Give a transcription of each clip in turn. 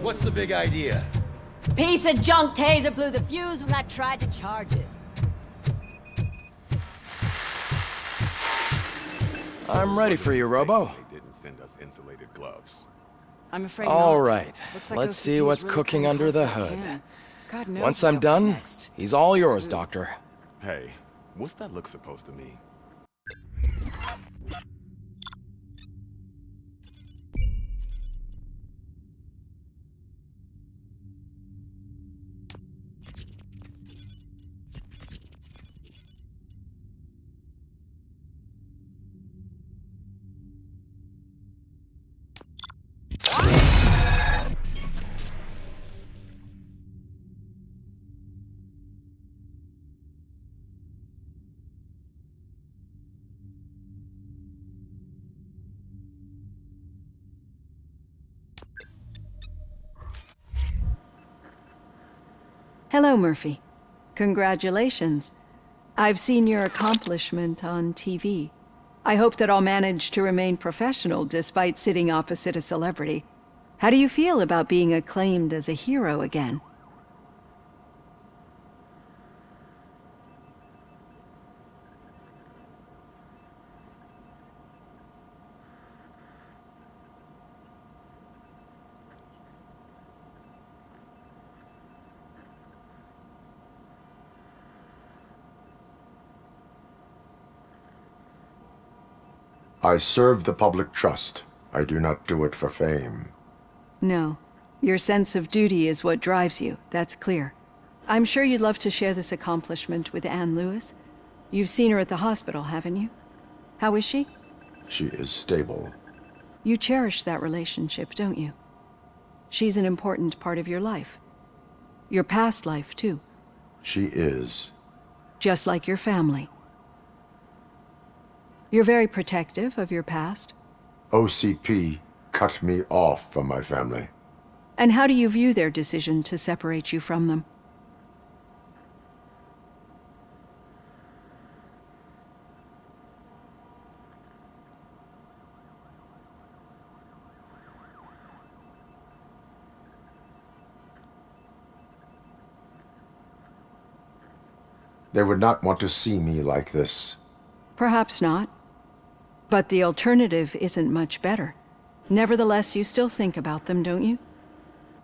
What's the big idea? Piece of junk taser blew the fuse when I tried to charge it. I'm ready for you, Robo. They didn't send us insulated gloves. I'm afraid All not. right, Looks like let's see OCP is what's really cooking playing under the close to hood. hand. God knows Once what I'm they'll done, do next. he's all yours, Doctor. Hey, what's that look supposed to mean? Hello, Murphy. Congratulations. I've seen your accomplishment on TV. I hope that I'll manage to remain professional despite sitting opposite a celebrity. How do you feel about being acclaimed as a hero again? I serve the public trust. I do not do it for fame. No. Your sense of duty is what drives you, that's clear. I'm sure you'd love to share this accomplishment with Anne Lewis. You've seen her at the hospital, haven't you? How is she? She is stable. You cherish that relationship, don't you? She's an important part of your life. Your past life, too. She is. Just like your family. You're very protective of your past. OCP cut me off from my family. And how do you view their decision to separate you from them? They would not want to see me like this. Perhaps not. But the alternative isn't much better. Nevertheless, you still think about them, don't you?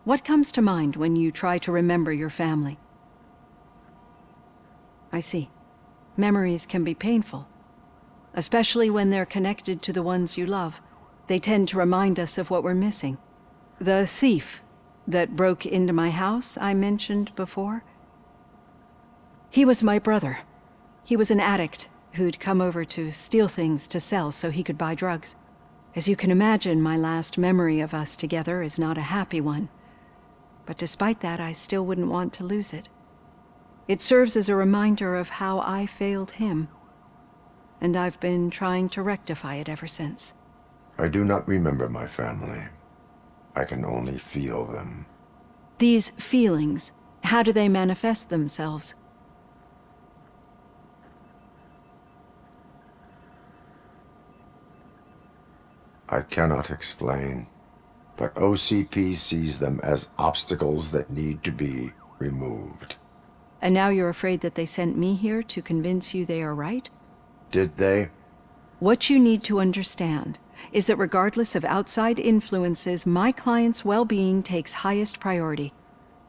What comes to mind when you try to remember your family? I see. Memories can be painful. Especially when they're connected to the ones you love. They tend to remind us of what we're missing. The thief that broke into my house I mentioned before? He was my brother. He was an addict who'd come over to steal things to sell so he could buy drugs. As you can imagine, my last memory of us together is not a happy one. But despite that, I still wouldn't want to lose it. It serves as a reminder of how I failed him. And I've been trying to rectify it ever since. I do not remember my family. I can only feel them. These feelings, how do they manifest themselves? I cannot explain, but OCP sees them as obstacles that need to be removed. And now you're afraid that they sent me here to convince you they are right? Did they? What you need to understand is that regardless of outside influences, my client's well-being takes highest priority.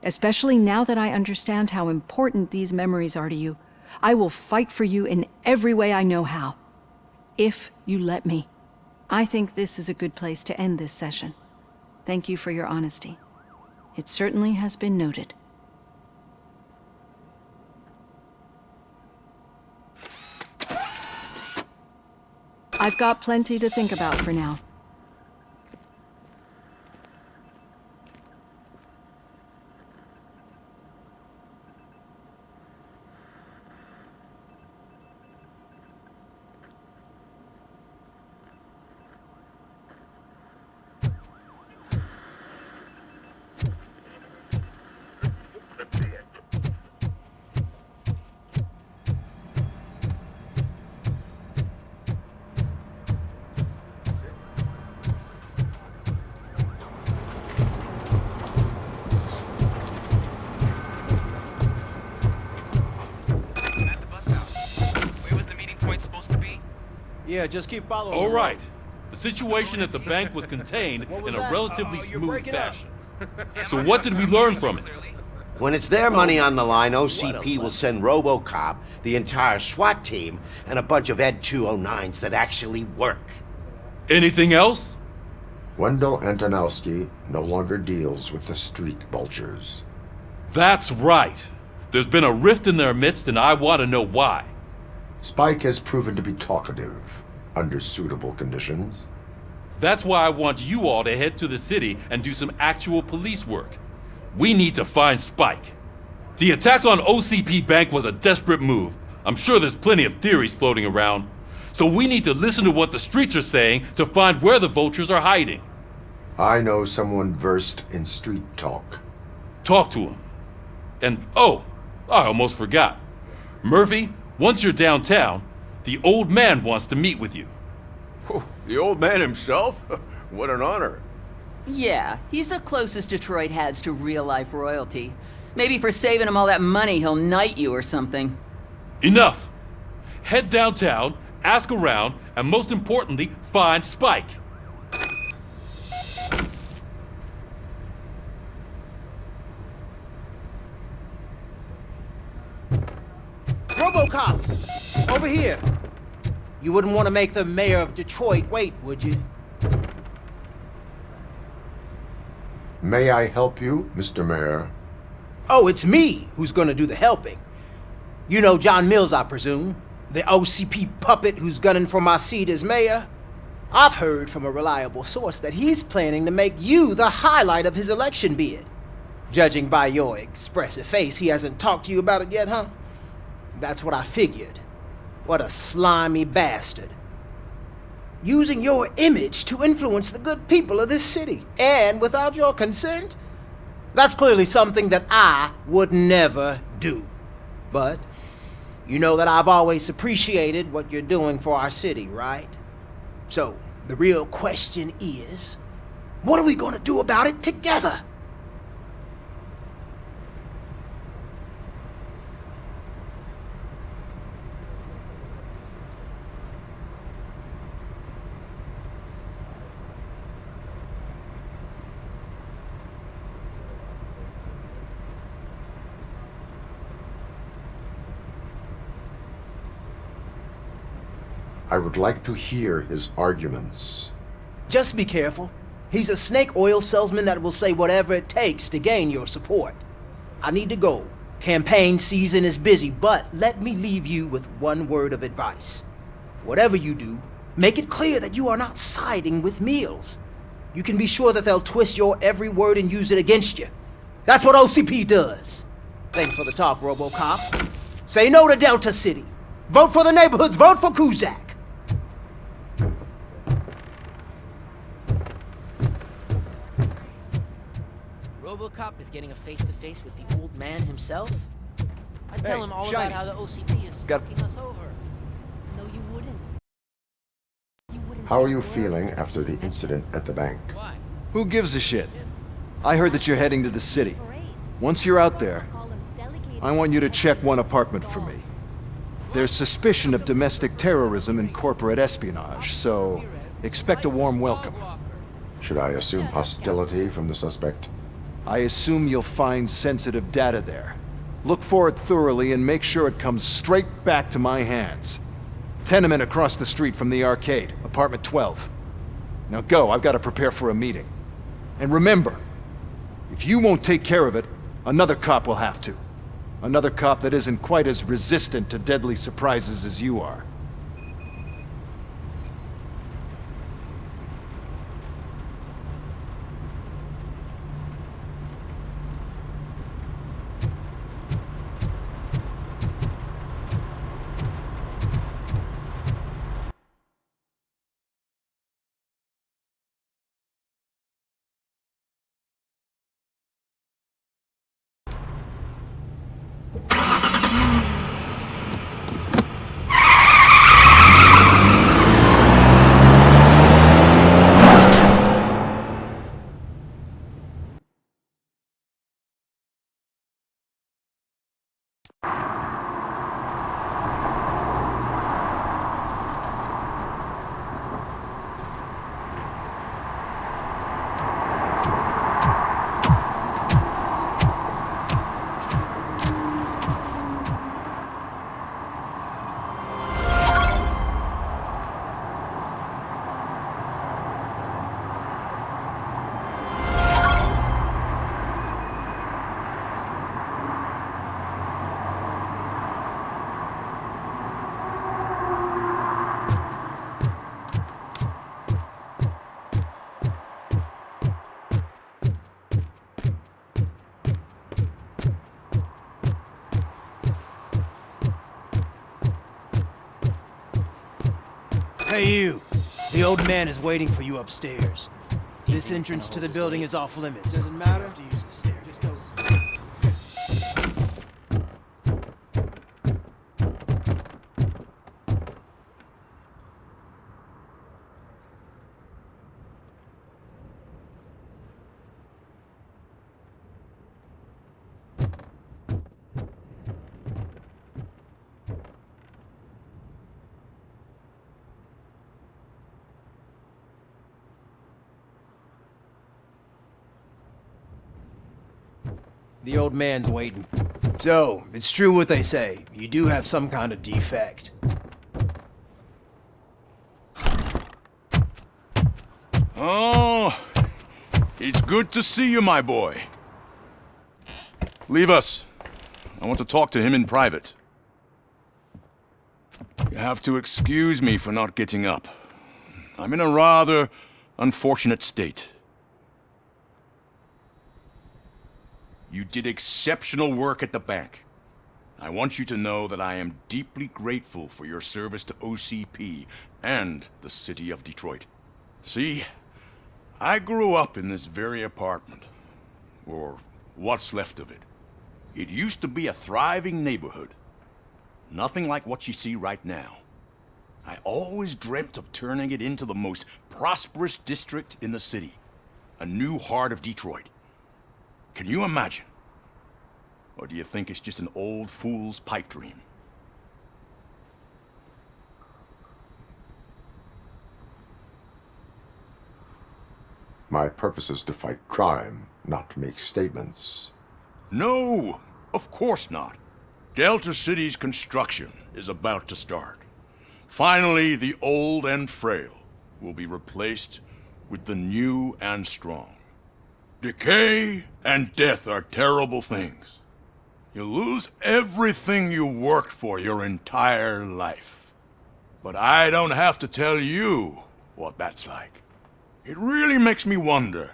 Especially now that I understand how important these memories are to you, I will fight for you in every way I know how. If you let me. I think this is a good place to end this session. Thank you for your honesty. It certainly has been noted. I've got plenty to think about for now. Yeah, just keep following. All right. The situation at the bank was contained in a relatively smooth fashion. So what did we learn from it? When it's their money on the line, OCP will send RoboCop, the entire SWAT team, and a bunch of Ed 209s that actually work. Anything else? Wendell Antonowski no longer deals with the street vultures. That's right. There's been a rift in their midst, and I want to know why. Spike has proven to be talkative, under suitable conditions. That's why I want you all to head to the city and do some actual police work. We need to find Spike. The attack on OCP Bank was a desperate move. I'm sure there's plenty of theories floating around. So we need to listen to what the streets are saying to find where the vultures are hiding. I know someone versed in street talk. Talk to him. And oh, I almost forgot. Murphy, once you're downtown, the old man wants to meet with you. Oh, the old man himself? What an honor. Yeah, he's the closest Detroit has to real-life royalty. Maybe for saving him all that money, he'll knight you or something. Enough! Head downtown, ask around, and most importantly, find Spike. RoboCop! Over here! You wouldn't want to make the mayor of Detroit wait, would you? May I help you, Mr. Mayor? Oh, it's me who's gonna do the helping. You know John Mills, I presume? The OCP puppet who's gunning for my seat as mayor? I've heard from a reliable source that he's planning to make you the highlight of his election bid. Judging by your expressive face, he hasn't talked to you about it yet, huh? That's what I figured. What a slimy bastard. Using your image to influence the good people of this city, and without your consent? That's clearly something that I would never do. But you know that I've always appreciated what you're doing for our city, right? So, the real question is, what are we gonna do about it together? I would like to hear his arguments. Just be careful. He's a snake oil salesman that will say whatever it takes to gain your support. I need to go. Campaign season is busy, but let me leave you with one word of advice. Whatever you do, make it clear that you are not siding with Mills. You can be sure that they'll twist your every word and use it against you. That's what OCP does. Thanks for the talk, RoboCop. Say no to Delta City. Vote for the neighborhoods. Vote for Kuzak. RoboCop is getting a face-to-face with the old man himself? I'd tell him all Shiny. about how the OCP is fucking us over. No, you wouldn't. How are you feeling after the incident at the bank? Why? Who gives a shit? I heard that you're heading to the city. Once you're out there, I want you to check one apartment for me. There's suspicion of domestic terrorism and corporate espionage, so expect a warm welcome. Should I assume hostility from the suspect? I assume you'll find sensitive data there. Look for it thoroughly and make sure it comes straight back to my hands. Tenement across the street from the arcade, apartment 12. Now go, I've got to prepare for a meeting. And remember, if you won't take care of it, another cop will have to. Another cop that isn't quite as resistant to deadly surprises as you are. Hey, you. The old man is waiting for you upstairs. This entrance to the building is off limits. Doesn't matter. You have to use the stairs. Just go. The old man's waiting. So, it's true what they say. You do have some kind of defect. Oh, it's good to see you, my boy. Leave us. I want to talk to him in private. You have to excuse me for not getting up. I'm in a rather unfortunate state. You did exceptional work at the bank. I want you to know that I am deeply grateful for your service to OCP and the city of Detroit. See, I grew up in this very apartment, or what's left of it. It used to be a thriving neighborhood. Nothing like what you see right now. I always dreamt of turning it into the most prosperous district in the city. A new heart of Detroit. Can you imagine? Or do you think it's just an old fool's pipe dream? My purpose is to fight crime, not to make statements. No, of course not. Delta City's construction is about to start. Finally, the old and frail will be replaced with the new and strong. Decay and death are terrible things. You lose everything you worked for your entire life. But I don't have to tell you what that's like. It really makes me wonder,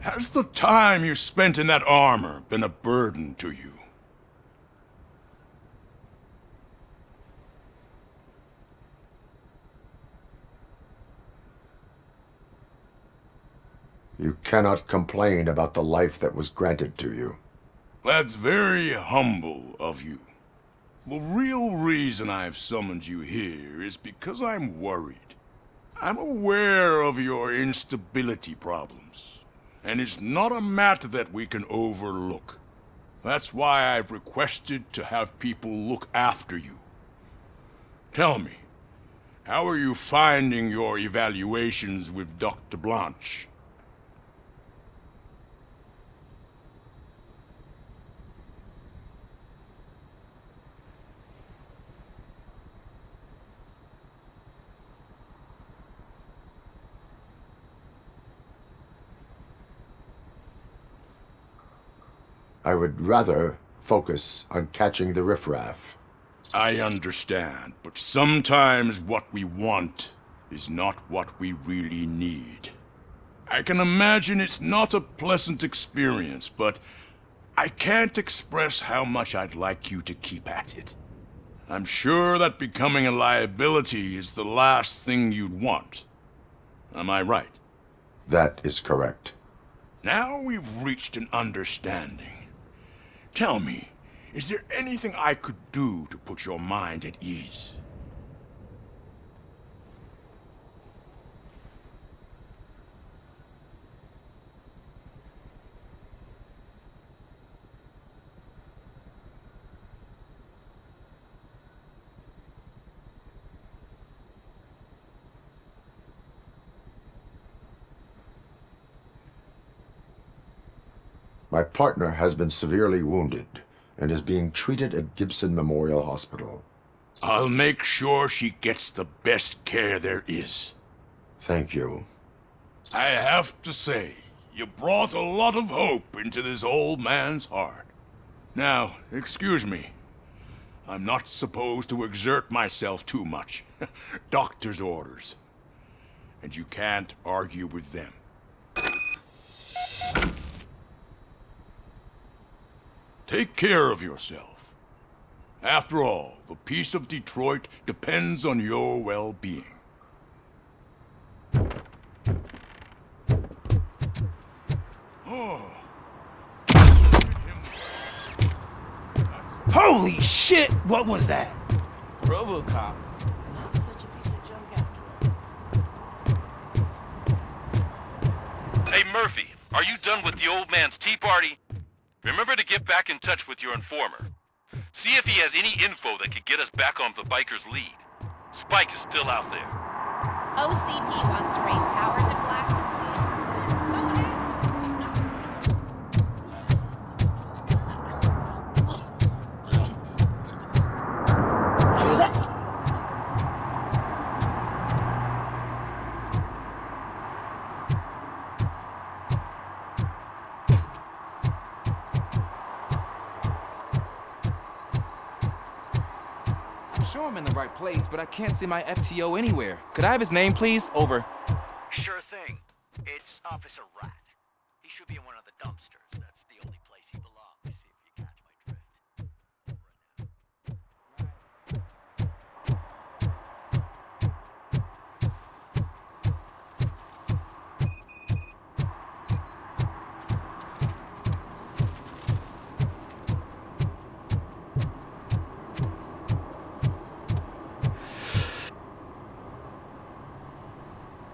has the time you spent in that armor been a burden to you? You cannot complain about the life that was granted to you. That's very humble of you. The real reason I've summoned you here is because I'm worried. I'm aware of your instability problems, and it's not a matter that we can overlook. That's why I've requested to have people look after you. Tell me, how are you finding your evaluations with Dr. Blanche? I would rather focus on catching the riffraff. I understand, but sometimes what we want is not what we really need. I can imagine it's not a pleasant experience, but I can't express how much I'd like you to keep at it. I'm sure that becoming a liability is the last thing you'd want. Am I right? That is correct. Now we've reached an understanding. Tell me, is there anything I could do to put your mind at ease? My partner has been severely wounded and is being treated at Gibson Memorial Hospital. I'll make sure she gets the best care there is. Thank you. I have to say, you brought a lot of hope into this old man's heart. Now, excuse me. I'm not supposed to exert myself too much. Doctor's orders. And you can't argue with them. Take care of yourself. After all, the peace of Detroit depends on your well-being. Holy shit! What was that? RoboCop. Not such a piece of junk after all. Hey, Murphy, are you done with the old man's tea party? Remember to get back in touch with your informer. See if he has any info that could get us back on the biker's lead. Spike is still out there. OCP wants to raise towers and glass and steel. Go ahead. She's not I'm sure I'm in the right place, but I can't see my FTO anywhere. Could I have his name, please? Over. Sure thing. It's Officer Rat. He should be in one of the dumpsters. That's the only place he belongs, if you catch my drift.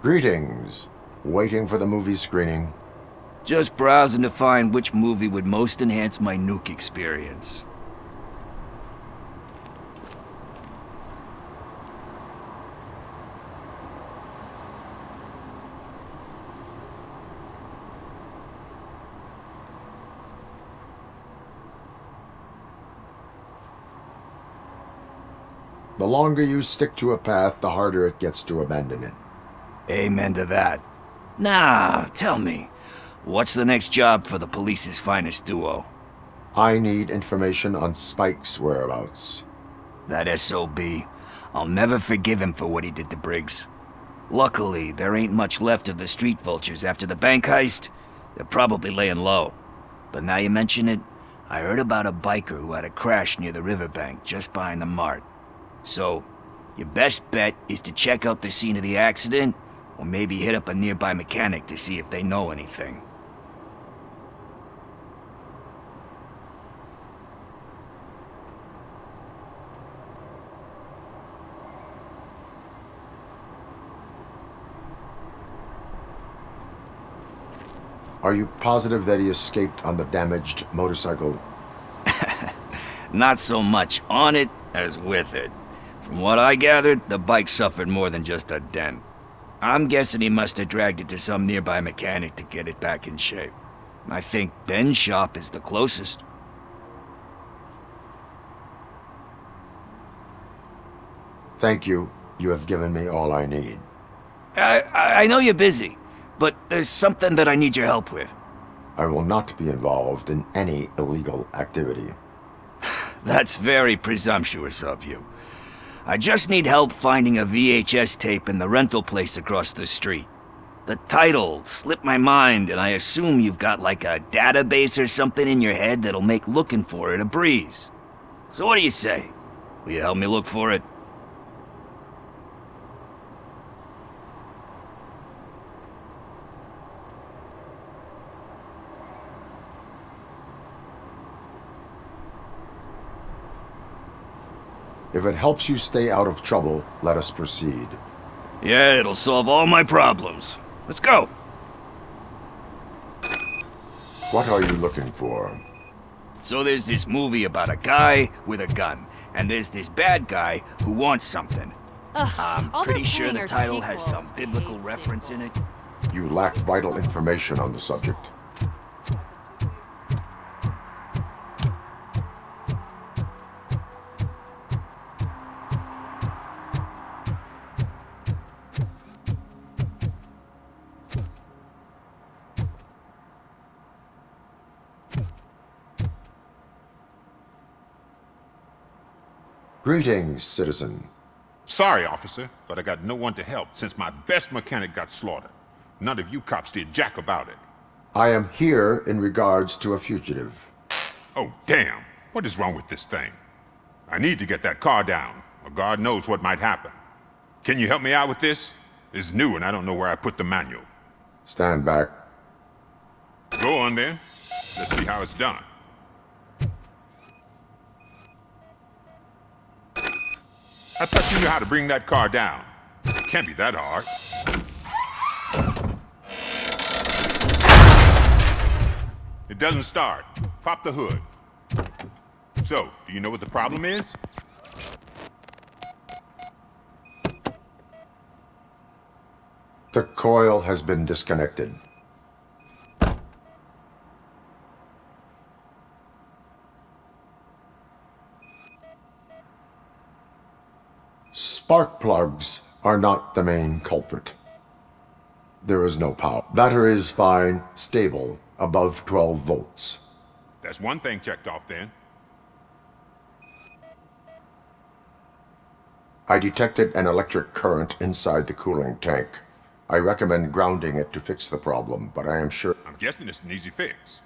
Greetings. Waiting for the movie screening? Just browsing to find which movie would most enhance my nuke experience. The longer you stick to a path, the harder it gets to abandon it. Amen to that. Now, tell me, what's the next job for the police's finest duo? I need information on Spike's whereabouts. That SOB. I'll never forgive him for what he did to Briggs. Luckily, there ain't much left of the street vultures after the bank heist. They're probably laying low. But now you mention it, I heard about a biker who had a crash near the riverbank just behind the mart. So, your best bet is to check out the scene of the accident, or maybe hit up a nearby mechanic to see if they know anything. Are you positive that he escaped on the damaged motorcycle? Not so much on it as with it. From what I gathered, the bike suffered more than just a dent. I'm guessing he must have dragged it to some nearby mechanic to get it back in shape. I think Ben's shop is the closest. Thank you. You have given me all I need. I know you're busy, but there's something that I need your help with. I will not be involved in any illegal activity. That's very presumptuous of you. I just need help finding a VHS tape in the rental place across the street. The title slipped my mind, and I assume you've got like a database or something in your head that'll make looking for it a breeze. So what do you say? Will you help me look for it? If it helps you stay out of trouble, let us proceed. Yeah, it'll solve all my problems. Let's go! What are you looking for? So there's this movie about a guy with a gun, and there's this bad guy who wants something. I'm pretty sure the title has some biblical reference in it. You lack vital information on the subject. Greetings, citizen. Sorry, officer, but I got no one to help since my best mechanic got slaughtered. None of you cops did jack about it. I am here in regards to a fugitive. Oh, damn. What is wrong with this thing? I need to get that car down, or God knows what might happen. Can you help me out with this? It's new and I don't know where I put the manual. Stand back. Go on then. Let's see how it's done. I thought you knew how to bring that car down. It can't be that hard. It doesn't start. Pop the hood. So, do you know what the problem is? The coil has been disconnected. Spark plugs are not the main culprit. There is no power. Battery is fine, stable, above 12 volts. That's one thing checked off then. I detected an electric current inside the cooling tank. I recommend grounding it to fix the problem, but I am sure... I'm guessing it's an easy fix.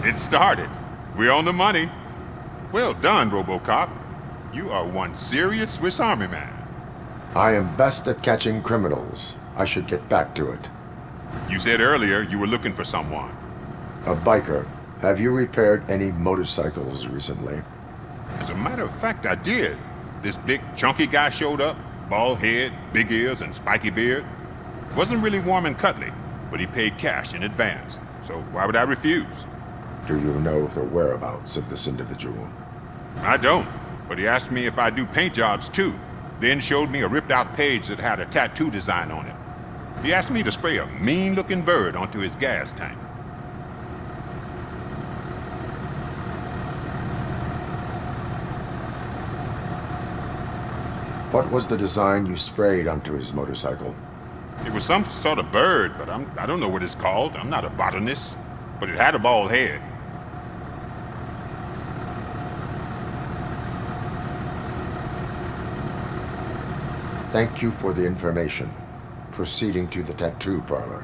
It started. We're on the money. Well done, RoboCop. You are one serious Swiss Army man. I am best at catching criminals. I should get back to it. You said earlier you were looking for someone. A biker. Have you repaired any motorcycles recently? As a matter of fact, I did. This big, chunky guy showed up. Bald head, big ears, and spiky beard. Wasn't really warm and cuddly, but he paid cash in advance. So why would I refuse? Do you know the whereabouts of this individual? I don't, but he asked me if I do paint jobs too, then showed me a ripped-out page that had a tattoo design on it. He asked me to spray a mean-looking bird onto his gas tank. What was the design you sprayed onto his motorcycle? It was some sort of bird, but I don't know what it's called. I'm not a botanist, but it had a bald head. Thank you for the information. Proceeding to the tattoo parlor.